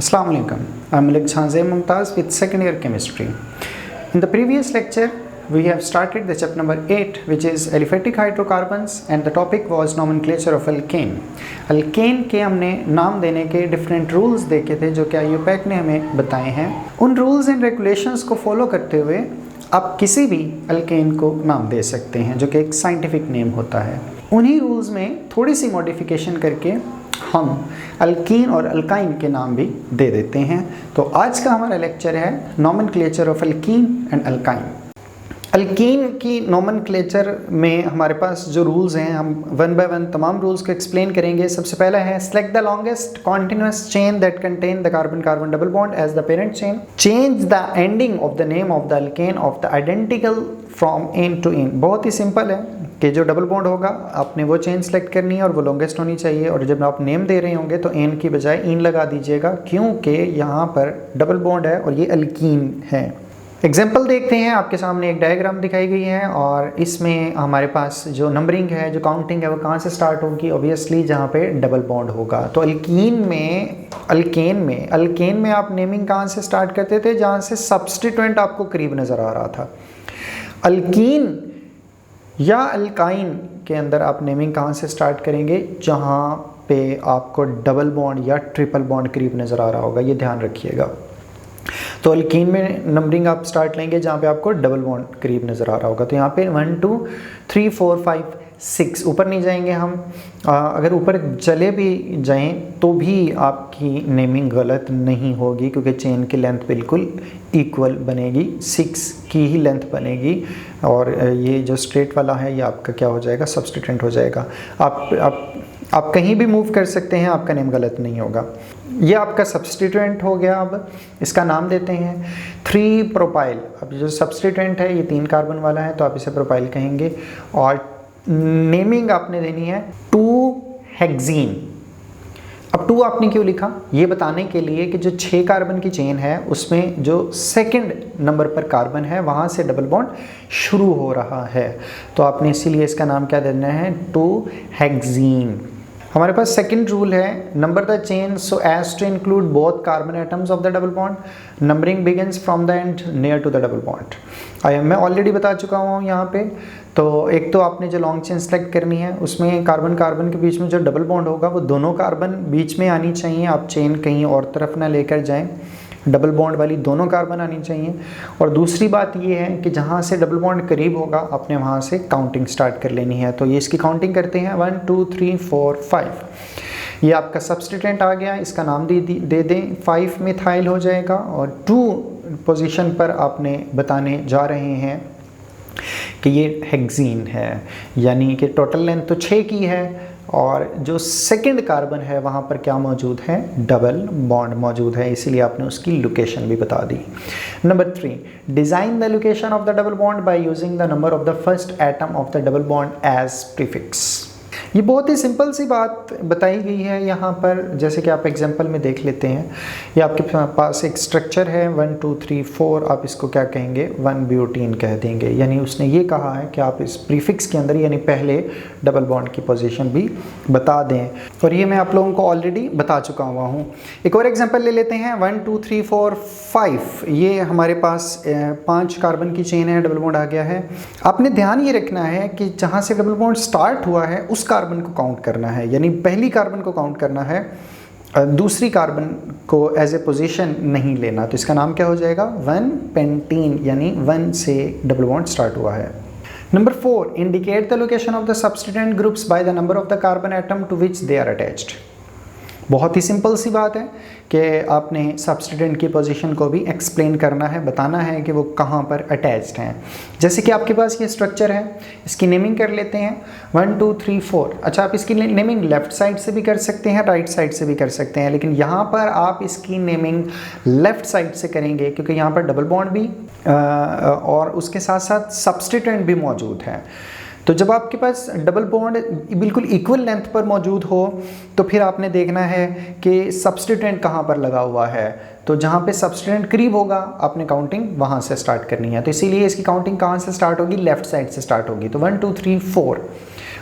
Assalamu alaikum. I'm Malik Zanzeh Mumtaz with second year chemistry. In the previous lecture, we have started the chapter number 8, which is aliphatic hydrocarbons, and the topic was nomenclature of alkane. Alkane के हमने नाम देने के different rules देखे थे जो कि IUPAC ने हमें बताए हैं. उन rules and regulations को follow करते हुए आप किसी भी अल्केन को नाम दे सकते हैं जो कि एक साइंटिफिक नेम होता है. उन्हीं रूल्स में थोड़ी सी मॉडिफिकेशन करके हम अल्कीन और अल्काइन के नाम भी दे देते हैं. तो आज का हमारा लेक्चर है nomenclature of alkene and alkyne. Alkene की नॉमेनक्लेचर में हमारे पास जो रूल्स हैं हम वन बाय वन तमाम रूल्स को एक्सप्लेन करेंगे. सबसे पहला है select the longest continuous chain that contain the carbon carbon double bond as the parent chain. Change the ending of the name of the alkane of the identical from n to n. बहुत ही simple है कि जो double bond होगा आपने वो chain select करनी है और वो लॉन्गेस्ट होनी चाहिए. और जब आप नेम दे रहे होंगे तो एन की बजाय इन लगा दीजिएगा क्योंकि यहाँ पर डबल बॉन्ड है और ये अल्कीन है. एग्जाम्पल देखते हैं. आपके सामने एक डायग्राम दिखाई गई है और इसमें हमारे पास जो नंबरिंग है, जो काउंटिंग है, वो कहाँ से स्टार्ट होगी? ऑब्वियसली जहाँ पे डबल बॉन्ड होगा. तो अल्केन में आप नेमिंग कहाँ से स्टार्ट करते थे? जहाँ से सब्स्टिट्यूएंट आपको करीब नज़र आ रहा था. अल्कीन या अल्काइन के अंदर आप नेमिंग कहाँ से स्टार्ट करेंगे? जहाँ पे आपको डबल बॉन्ड या ट्रिपल बॉन्ड करीब नज़र आ रहा होगा. ये ध्यान रखिएगा. तो अल्कीन में नंबरिंग आप स्टार्ट लेंगे जहाँ पे आपको डबल बॉन्ड करीब नज़र आ रहा होगा. तो यहाँ पे 1 2 3 4 5 6 ऊपर नहीं जाएंगे हम. अगर ऊपर चले भी जाएं तो भी आपकी नेमिंग गलत नहीं होगी क्योंकि चेन की लेंथ बिल्कुल इक्वल बनेगी. 6 की ही लेंथ बनेगी और ये जो स्ट्रेट वाला है ये आपका क्या हो जाएगा? सब्स्टिट्यूएंट हो जाएगा. आप कहीं भी मूव कर सकते हैं, आपका नेम गलत नहीं होगा. ये आपका सब्स्टिट्यूएंट हो गया. अब इसका नाम देते हैं 3 प्रोपाइल. अब जो सब्स्टिट्यूएंट है ये 3 कार्बन वाला है तो आप इसे प्रोपाइल कहेंगे. और नेमिंग आपने देनी है 2 हेक्सीन. अब 2 आपने क्यों लिखा? ये बताने के लिए कि जो 6 कार्बन की चेन है उसमें जो सेकंड नंबर पर कार्बन है वहाँ से डबल बॉन्ड शुरू हो रहा है. तो आपने इसीलिए इसका नाम क्या देना है? 2 हेक्सीन. हमारे पास सेकंड रूल है number the chain so as to include both carbon atoms of the double bond. Numbering begins from the end near to the double bond. मैं ऑलरेडी बता चुका हूँ यहाँ पे. तो एक तो आपने जो लॉन्ग चेन सेलेक्ट करनी है उसमें कार्बन कार्बन के बीच में जो डबल बॉन्ड होगा वो दोनों कार्बन बीच में आनी चाहिए. आप चेन कहीं और तरफ ना लेकर जाएं. डबल बॉन्ड वाली दोनों कार्बन आनी चाहिए. और दूसरी बात ये है कि जहाँ से डबल बॉन्ड करीब होगा आपने वहाँ से काउंटिंग स्टार्ट कर लेनी है. तो ये इसकी काउंटिंग करते हैं 1 2 3 4 5. ये आपका सब्स्टिट्यूएंट आ गया. इसका नाम दे दें 5 मिथाइल हो जाएगा. और 2 पोजीशन पर आपने बताने जा रहे हैं कि ये हेक्सीन है, यानी कि टोटल लेंथ तो 6 की है और जो सेकंड कार्बन है वहाँ पर क्या मौजूद है? डबल बॉन्ड मौजूद है. इसीलिए आपने उसकी लोकेशन भी बता दी. Number 3, design the location of the double bond by using the number of the first atom of the double bond as prefix. ये बहुत ही सिंपल सी बात बताई गई है यहाँ पर. जैसे कि आप एग्जांपल में देख लेते हैं. ये आपके पास एक स्ट्रक्चर है 1 2 3 4. आप इसको क्या कहेंगे? 1 ब्यूटीन कह देंगे. यानी उसने ये कहा है कि आप इस प्रीफिक्स के अंदर यानी पहले डबल बॉन्ड की पोजीशन भी बता दें. और ये मैं आप लोगों को ऑलरेडी बता चुका हुआ हूँ. एक और एग्जाम्पल ले लेते हैं 1 2 3 4 5. ये हमारे पास 5 कार्बन की चेन है. डबल बॉन्ड आ गया है. आपने ध्यान ये रखना है कि जहाँ से डबल बॉन्ड स्टार्ट हुआ है उस कार्बन को काउंट करना है. यानी पहली कार्बन को काउंट करना है, दूसरी कार्बन को एज ए पोजीशन नहीं लेना. तो इसका नाम क्या हो जाएगा? 1 पेंटीन, यानी 1 से डबल बॉन्ड स्टार्ट हुआ है. Number 4, indicate the location of the substituent groups by the number of the carbon atom to which they are attached. बहुत ही सिंपल सी बात है कि आपने सब्स्टिट्यूएंट की पोजीशन को भी एक्सप्लेन करना है, बताना है कि वो कहाँ पर अटैच्ड हैं. जैसे कि आपके पास ये स्ट्रक्चर है, इसकी नेमिंग कर लेते हैं 1 2 3 4. अच्छा, आप इसकी नेमिंग लेफ़्ट साइड से भी कर सकते हैं, राइट साइड से भी कर सकते हैं, लेकिन यहाँ पर आप इसकी नेमिंग लेफ़्ट साइड से करेंगे क्योंकि यहाँ पर डबल बॉन्ड भी और उसके साथ साथ सब्स्टिट्यूएंट भी मौजूद है. तो जब आपके पास डबल बॉन्ड बिल्कुल इक्वल लेंथ पर मौजूद हो तो फिर आपने देखना है कि सब्स्टिट्यूएंट कहाँ पर लगा हुआ है. तो जहाँ पे सब्स्टिट्यूएंट करीब होगा आपने काउंटिंग वहाँ से स्टार्ट करनी है. तो इसीलिए इसकी काउंटिंग कहाँ से स्टार्ट होगी? लेफ़्ट साइड से स्टार्ट होगी. तो 1 2 3 4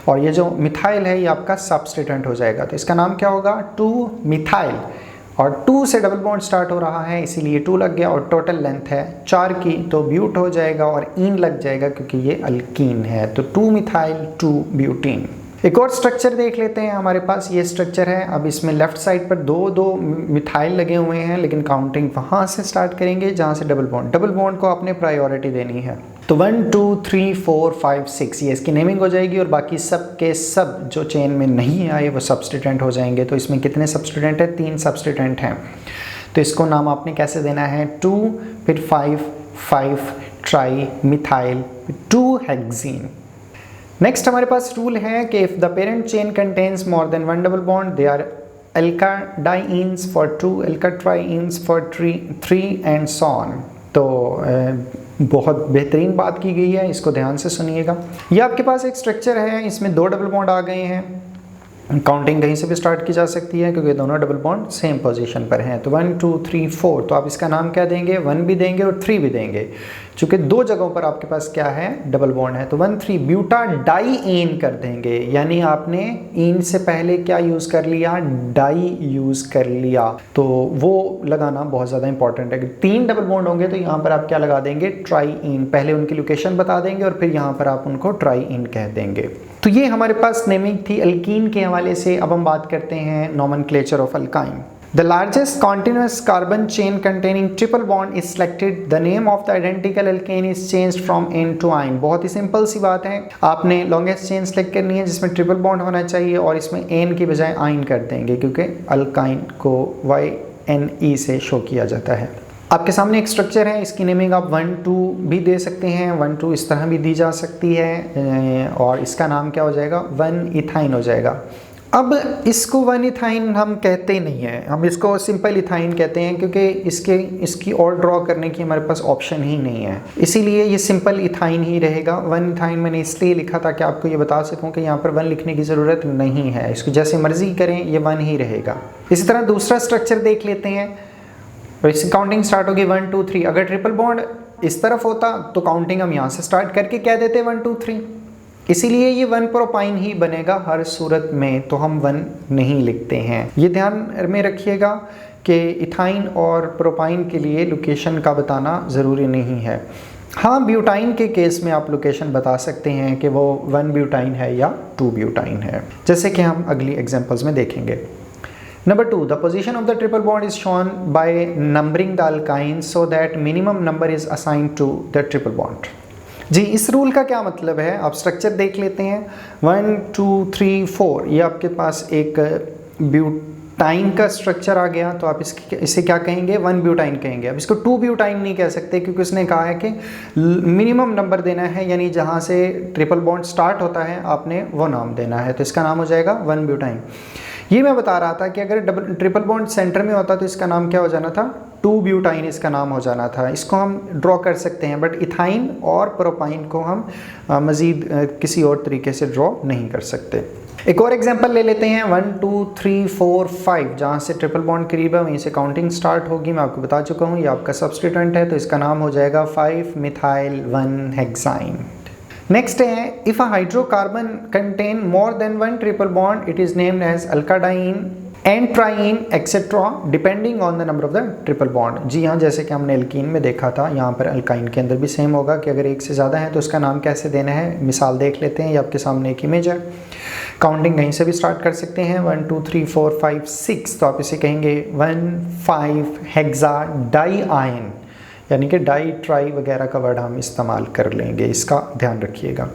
और ये जो मिथाइल है ये आपका सब्स्टिट्यूएंट हो जाएगा. तो इसका नाम क्या होगा? 2 मिथाइल और 2 से डबल बॉन्ड स्टार्ट हो रहा है इसीलिए 2 लग गया, और टोटल लेंथ है 4 की, तो ब्यूट हो जाएगा और ईन लग जाएगा क्योंकि ये अल्कीन है, तो 2 मिथाइल 2 ब्यूटीन। एक और स्ट्रक्चर देख लेते हैं, हमारे पास ये स्ट्रक्चर है। अब इसमें लेफ्ट साइड पर दो मिथाइल लगे हुए हैं, लेकिन काउंटिंग वहाँ से स्टार्ट करेंगे जहाँ से डबल बॉन्ड को आपने प्रायोरिटी देनी है। तो 1 2 3 4 5 6 ये इसकी नेमिंग हो जाएगी, और बाकी सब के सब जो चेन में नहीं आए वो सब्सटीट्यूएंट हो जाएंगे। तो इसमें कितने सब्सटीट्यूएंट हैं? 3 सब्सटीट्यूएंट हैं। तो इसको नाम आपने कैसे देना है? 2 फिर 5 ट्राई मिथाइल 2 हेक्सीन। नेक्स्ट हमारे पास रूल है कि if the parent chain contains more than 1 double bond they are alkadienes for 2, alkatrienes for 3 and so on। तो बहुत बेहतरीन बात की गई है, इसको ध्यान से सुनिएगा। ये आपके पास एक स्ट्रक्चर है, इसमें 2 डबल बॉन्ड आ गए हैं। काउंटिंग कहीं से भी स्टार्ट की जा सकती है क्योंकि दोनों डबल बॉन्ड सेम पोजीशन पर हैं। तो 1 2 3 4, तो आप इसका नाम क्या देंगे? 1 भी देंगे और 3 भी देंगे, चूँकि 2 जगहों पर आपके पास क्या है? डबल बॉन्ड है। तो 1 3 ब्यूटाडाईन कर देंगे, यानी आपने ईन से पहले क्या यूज़ कर लिया? डाई यूज़ कर लिया। तो वो लगाना बहुत ज़्यादा इंपॉर्टेंट है कि 3 डबल बॉन्ड होंगे तो यहाँ पर आप क्या लगा देंगे? ट्राईइन। पहले उनकी लोकेशन बता देंगे और फिर यहाँ पर आप उनको ट्राईइन कह देंगे। तो ये हमारे पास नेमिंग थी अल्कीन के हवाले से। अब हम बात करते हैं nomenclature of alkyne. The largest continuous carbon chain containing triple bond is selected. The name of the identical alkane is changed from N to Ine. बहुत ही सिंपल सी बात है, आपने लॉन्गेस्ट चेन सेलेक्ट करनी है जिसमें ट्रिपल बॉन्ड होना चाहिए और इसमें N की बजाय आइन कर देंगे क्योंकि अल्काइन को YNE से शो किया जाता है। आपके सामने एक स्ट्रक्चर है, इसकी नेमिंग आप 1 2 भी दे सकते हैं, 1 2 इस तरह भी दी जा सकती है, और इसका नाम क्या हो जाएगा? 1 इथाइन हो जाएगा। अब इसको 1 इथाइन हम कहते नहीं हैं, हम इसको सिंपल इथाइन कहते हैं क्योंकि इसकी और ड्रॉ करने की हमारे पास ऑप्शन ही नहीं है, इसीलिए ये सिंपल इथाइन ही रहेगा। 1 इथाइन मैंने इसलिए लिखा था कि आपको ये बता सकूं कि यहाँ पर 1 लिखने की ज़रूरत नहीं है, इसको जैसे मर्जी करें ये 1 ही रहेगा। इसी तरह दूसरा स्ट्रक्चर देख लेते हैं, और इसकी काउंटिंग स्टार्ट होगी 1 2 3। अगर ट्रिपल बॉन्ड इस तरफ होता तो काउंटिंग हम यहाँ से स्टार्ट करके कह देते 1 2 3, इसीलिए ये 1 प्रोपाइन ही बनेगा हर सूरत में, तो हम 1 नहीं लिखते हैं। ये ध्यान में रखिएगा कि इथाइन और प्रोपाइन के लिए लोकेशन का बताना ज़रूरी नहीं है। हाँ, ब्यूटाइन के केस में आप लोकेशन बता सकते हैं कि वो 1 ब्यूटाइन है या 2 ब्यूटाइन है, जैसे कि हम अगली एग्जांपल्स में देखेंगे। Number 2, the position of the triple bond is shown by numbering the alkynes so that minimum number is assigned to the triple bond। जी, इस रूल का क्या मतलब है? आप स्ट्रक्चर देख लेते हैं, 1 2 3 4, ये आपके पास एक ब्यूटाइन का स्ट्रक्चर आ गया, तो आप इसे क्या कहेंगे? 1 ब्यूटाइन कहेंगे। अब इसको 2 ब्यूटाइन नहीं कह सकते क्योंकि उसने कहा है कि मिनिमम नंबर देना है, यानी जहाँ से ट्रिपल बॉन्ड स्टार्ट होता है आपने वो नाम देना है, तो इसका नाम हो जाएगा 1 ब्यूटाइन। ये मैं बता रहा था कि अगर ट्रिपल बॉन्ड सेंटर में होता तो इसका नाम क्या हो जाना था? 2 ब्यूटाइन इसका नाम हो जाना था। इसको हम ड्रॉ कर सकते हैं, बट इथाइन और प्रोपाइन को हम मज़ीद किसी और तरीके से ड्रॉ नहीं कर सकते। एक और एग्जांपल ले लेते हैं, 1 2 3 4 5, जहाँ से ट्रिपल बॉन्ड करीब है वहीं से काउंटिंग स्टार्ट होगी। मैं आपको बता चुका हूँ ये आपका सब्स्टिट्यूएंट है, तो इसका नाम हो जाएगा 5 मिथाइल 1 हेक्साइन। नेक्स्ट है, if a hydrocarbon contain more than 1 triple bond it is named as alkadiyne and triyne etcetera depending on the number of the triple bond. जी हाँ, जैसे कि हमने एल्कीन में देखा था, यहाँ पर अल्काइन के अंदर भी सेम होगा कि अगर एक से ज़्यादा है तो उसका नाम कैसे देना है। मिसाल देख लेते हैं, ये आपके सामने एक इमेज है, काउंटिंग कहीं से भी स्टार्ट कर सकते हैं, 1 2 3 4 5 6, तो आप इसे कहेंगे 1 5 हेक्सा डाई आयन, यानी कि डाई ट्राई वगैरह का वर्ड हम इस्तेमाल कर लेंगे, इसका ध्यान रखिएगा।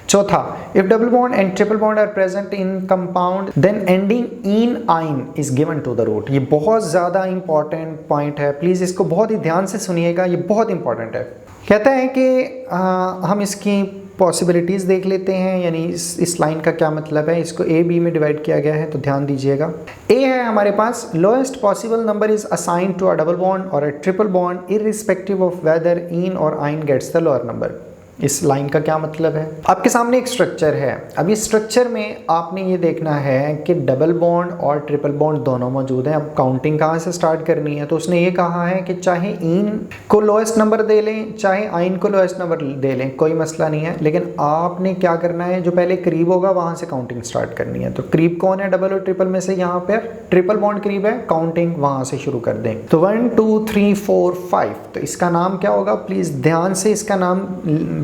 चौथा, if double bond and triple bond are present in compound then ending in yne is given to the root. ये बहुत ज़्यादा इंपॉर्टेंट पॉइंट है, प्लीज़ इसको बहुत ही ध्यान से सुनिएगा, ये बहुत इंपॉर्टेंट है। कहता है कि हम इसकी पॉसिबिलिटीज़ देख लेते हैं, यानी इस लाइन का क्या मतलब है। इसको ए बी में डिवाइड किया गया है, तो ध्यान दीजिएगा। ए है हमारे पास, lowest possible number is assigned to a double bond और a triple bond irrespective of whether ene और yne gets the lower number. इस लाइन का क्या मतलब है। आपके सामने एक स्ट्रक्चर है। अब इस स्ट्रक्चर में आपने ये देखना है कि डबल बॉन्ड और ट्रिपल बॉन्ड दोनों मौजूद हैं। अब काउंटिंग कहाँ से स्टार्ट करनी है, तो उसने ये कहा है कि चाहे इन को लोएस्ट नंबर दे लें, चाहे आइन को लोएस्ट नंबर दे लें, कोई मसला नहीं है, लेकिन आपने क्या करना है, जो पहले करीब होगा वहाँ से काउंटिंग स्टार्ट करनी है। तो करीब कौन है डबल और ट्रिपल में से, यहाँ पर ट्रिपल बॉन्ड करीब है, काउंटिंग वहाँ से शुरू कर दें। तो 1 2 3 4 5, तो इसका नाम क्या होगा, प्लीज़ ध्यान से इसका नाम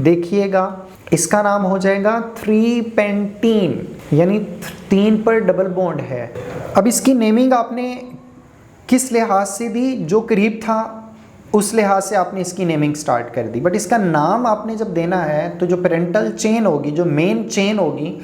देखिएगा। इसका नाम हो जाएगा 3 पेंटीन, यानी 3 पर डबल बॉन्ड है। अब इसकी नेमिंग आपने किस लिहाज से दी, जो करीब था उस लिहाज से आपने इसकी नेमिंग स्टार्ट कर दी। बट इसका नाम आपने जब देना है तो जो पेरेंटल चेन होगी, जो मेन चेन होगी,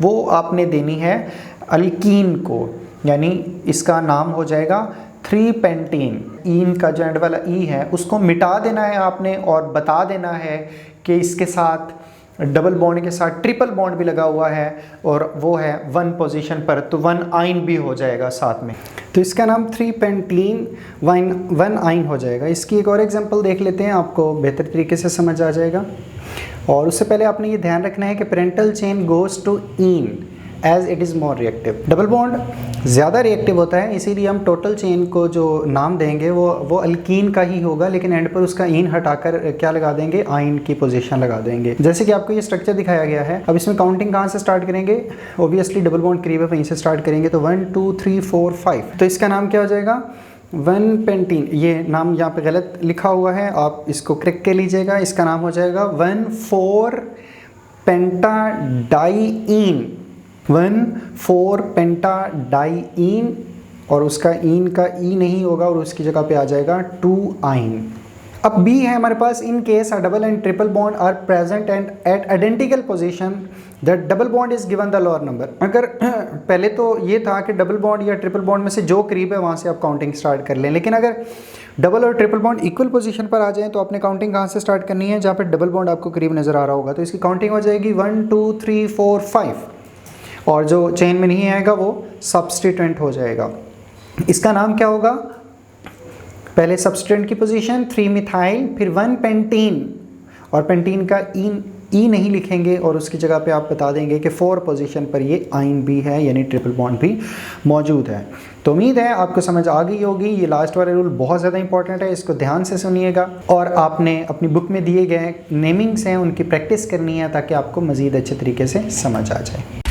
वो आपने देनी है अल्कीन को, यानी इसका नाम हो जाएगा 3 पेंटीन। ईन का जो एंड वाला ई है उसको मिटा देना है आपने और बता देना है कि इसके साथ डबल बॉन्ड के साथ ट्रिपल बॉन्ड भी लगा हुआ है और वो है 1 पोजीशन पर, तो 1 आइन भी हो जाएगा साथ में। तो इसका नाम 3 पेंटीन 1 आइन हो जाएगा। इसकी एक और एग्जांपल देख लेते हैं, आपको बेहतर तरीके से समझ आ जाएगा। और उससे पहले आपने ये ध्यान रखना है कि parental chain goes to ene as it is more reactive. Double bond ज़्यादा रिएक्टिव होता है, इसीलिए हम टोटल चेन को जो नाम देंगे वो अल्कीन का ही होगा, लेकिन एंड पर उसका ईन हटाकर क्या लगा देंगे, आइन की पोजीशन लगा देंगे। जैसे कि आपको ये स्ट्रक्चर दिखाया गया है। अब इसमें काउंटिंग कहाँ से स्टार्ट करेंगे, ओबियसली डबल बॉन्ड करीब है वहीं से स्टार्ट करेंगे। तो 1 2 3 4 5, तो इसका नाम क्या हो जाएगा, 1 पेंटीन। ये नाम यहाँ पे गलत लिखा हुआ है, आप इसको करेक्ट कर लीजिएगा। इसका नाम हो जाएगा 1,4 पेंटाडाइईन, 1,4 पेंटाडाइईन, और उसका ईन का ई नहीं होगा और उसकी जगह पे आ जाएगा 2 आइन। अब बी है हमारे पास, in case a double and triple bond are present and at identical position that double bond is given the lower number. अगर पहले तो ये था कि डबल बॉन्ड या ट्रिपल बॉन्ड में से जो करीब है वहाँ से आप काउंटिंग स्टार्ट कर लें, लेकिन अगर डबल और ट्रिपल बॉन्ड इक्वल पोजीशन पर आ जाए तो आपने काउंटिंग कहाँ से स्टार्ट करनी है, जहाँ पर डबल बॉन्ड आपको करीब नज़र आ रहा होगा। तो इसकी काउंटिंग हो जाएगी 1 2 3 4 5, और जो चेन में नहीं आएगा वो सब्स्टिट्यूएंट हो जाएगा। इसका नाम क्या होगा, पहले सब्स्टिट्यूएंट की पोजीशन 3 मिथाइल, फिर 1 पेंटीन, और पेंटीन का ई नहीं लिखेंगे और उसकी जगह पे आप बता देंगे कि 4 पोजीशन पर ये आइन भी है, यानी ट्रिपल बॉन्ड भी मौजूद है। तो उम्मीद है आपको समझ आ गई होगी। ये लास्ट वाला रूल बहुत ज़्यादा इंपॉर्टेंट है, इसको ध्यान से सुनिएगा और आपने अपनी बुक में दिए गए नेमिंग्स हैं उनकी प्रैक्टिस करनी है ताकि आपको मज़ीद अच्छे तरीके से समझ आ जाए।